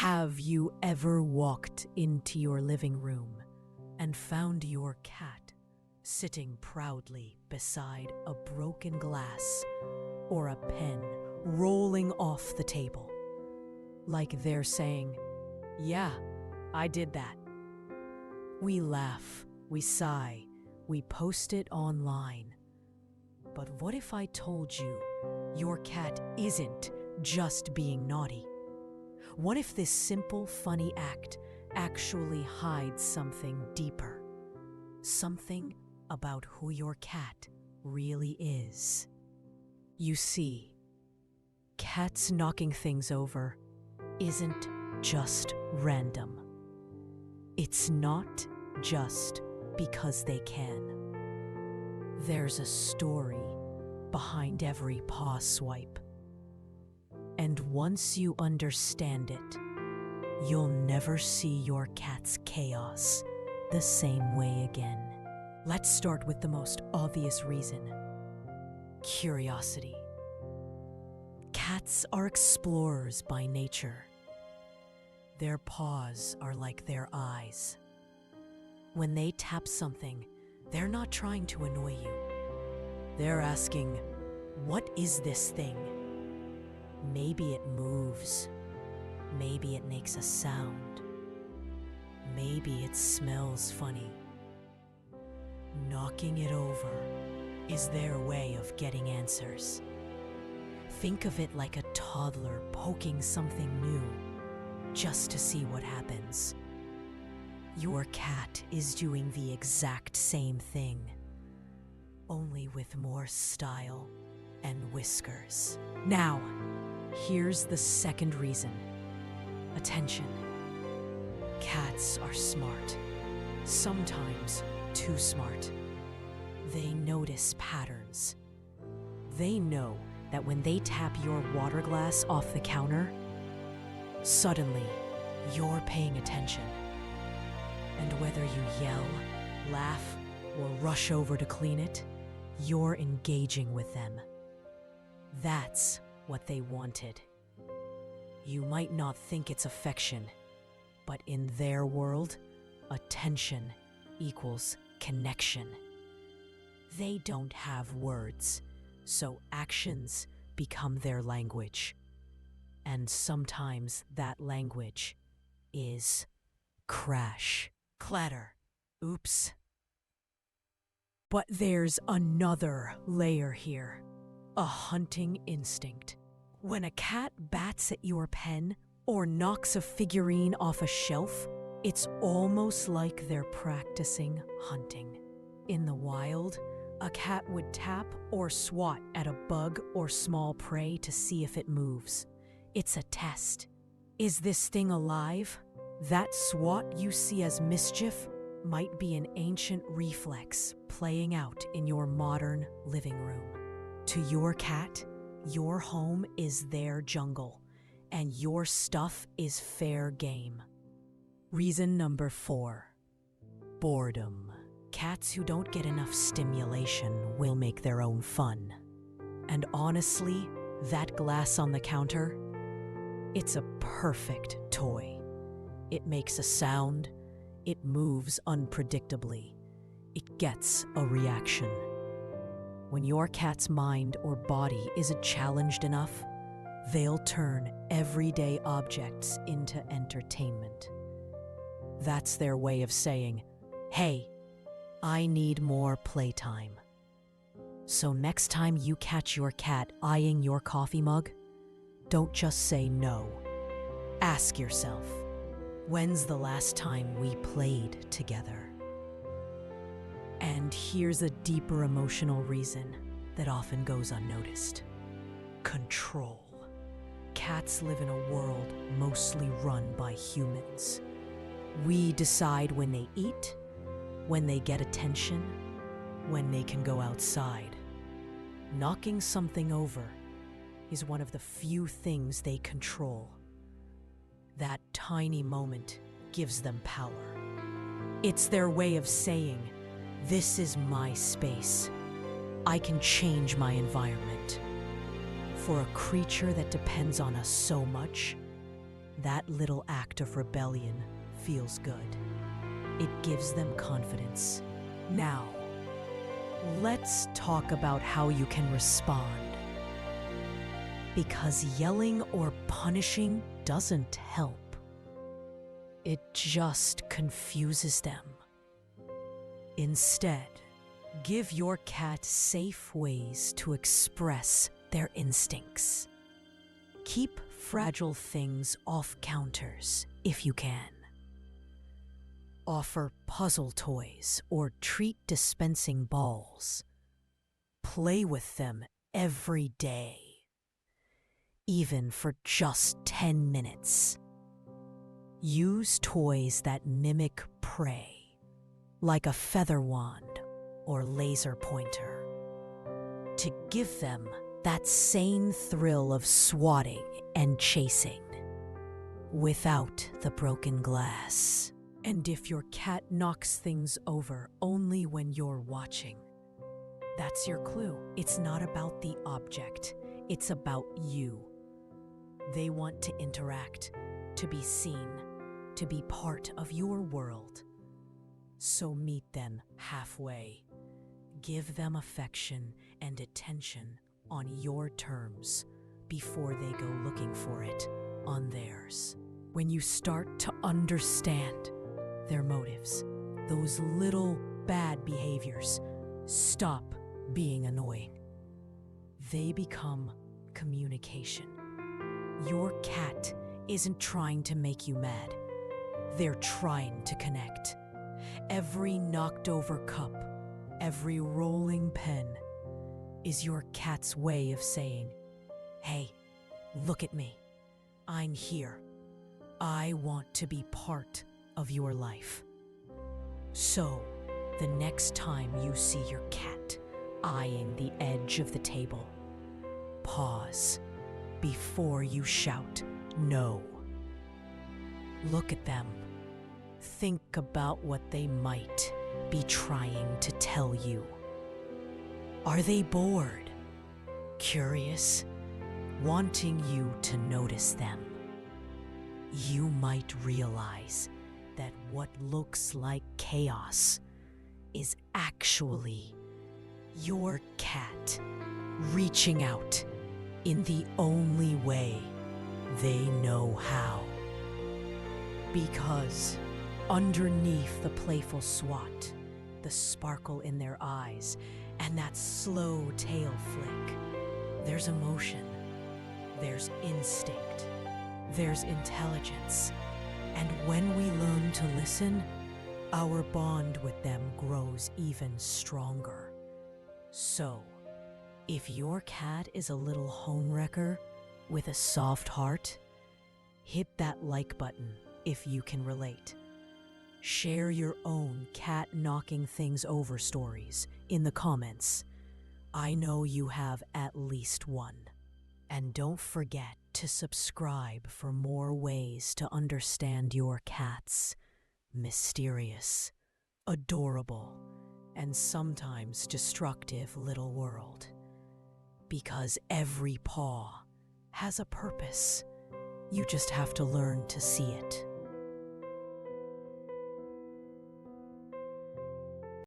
Have you ever walked into your living room and found your cat sitting proudly beside a broken glass or a pen rolling off the table? Like they're saying, "Yeah, I did that." We laugh, we sigh, we post it online. But what if I told you your cat isn't just being naughty? What if this simple, funny act actually hides something deeper? Something about who your cat really is. You see, cats knocking things over isn't just random. It's not just because they can. There's a story behind every paw swipe. And once you understand it, you'll never see your cat's chaos the same way again. Let's start with the most obvious reason: curiosity. Cats are explorers by nature. Their paws are like their eyes. When they tap something, they're not trying to annoy you. They're asking, "What is this thing?" Maybe it moves. Maybe it makes a sound. Maybe it smells funny. Knocking it over is their way of getting answers. Think of it like a toddler poking something new just to see what happens. Your cat is doing the exact same thing, only with more style and whiskers. Now, here's the second reason: attention. Cats are smart, sometimes too smart. They notice patterns. They know that when they tap your water glass off the counter, suddenly you're paying attention. And whether you yell, laugh, or rush over to clean it, you're engaging with them. That's what they wanted. You might not think it's affection, but in their world, attention equals connection. They don't have words, so actions become their language. And sometimes that language is crash, clatter, oops. But there's another layer here: a hunting instinct. When a cat bats at your pen or knocks a figurine off a shelf, it's almost like they're practicing hunting. In the wild, a cat would tap or swat at a bug or small prey to see if it moves. It's a test. Is this thing alive? That swat you see as mischief might be an ancient reflex playing out in your modern living room. To your cat, your home is their jungle, and your stuff is fair game. Reason number 4: boredom. Cats who don't get enough stimulation will make their own fun. And honestly, that glass on the counter, it's a perfect toy. It makes a sound, it moves unpredictably, it gets a reaction. When your cat's mind or body isn't challenged enough, they'll turn everyday objects into entertainment. That's their way of saying, "Hey, I need more playtime." So next time you catch your cat eyeing your coffee mug, don't just say no. Ask yourself, when's the last time we played together? And here's a deeper emotional reason that often goes unnoticed: control. Cats live in a world mostly run by humans. We decide when they eat, when they get attention, when they can go outside. Knocking something over is one of the few things they control. That tiny moment gives them power. It's their way of saying, "This is my space. I can change my environment." For a creature that depends on us so much, That little act of rebellion feels good. It gives them confidence. Now, let's talk about how you can respond. Because yelling or punishing doesn't help. It just confuses them. Instead, give your cat safe ways to express their instincts. Keep fragile things off counters if you can. Offer puzzle toys or treat dispensing balls. Play with them every day, even for just 10 minutes. Use toys that mimic prey, like a feather wand or laser pointer, to give them that same thrill of swatting and chasing, without the broken glass. And if your cat knocks things over only when you're watching, that's your clue. It's not about the object, it's about you. They want to interact, to be seen, to be part of your world. So meet them halfway. Give them affection and attention on your terms before they go looking for it on theirs. When you start to understand their motives, those little bad behaviors stop being annoying. They become communication. Your cat isn't trying to make you mad. They're trying to connect. Every knocked over cup, every rolling pen is your cat's way of saying, "Hey, look at me. I'm here. I want to be part of your life." So, the next time you see your cat eyeing the edge of the table, pause before you shout no. Look at them. Think about what they might be trying to tell you. Are they bored? Curious? Wanting you to notice them? You might realize that what looks like chaos is actually your cat reaching out in the only way they know how. Because underneath the playful swat, the sparkle in their eyes, and that slow tail flick, there's emotion, there's instinct, there's intelligence. And when we learn to listen, our bond with them grows even stronger. So, if your cat is a little homewrecker with a soft heart, hit that like button if you can relate. Share your own cat knocking things over stories in the comments. I know you have at least one. And don't forget to subscribe for more ways to understand your cat's mysterious, adorable, and sometimes destructive little world. Because every paw has a purpose. You just have to learn to see it.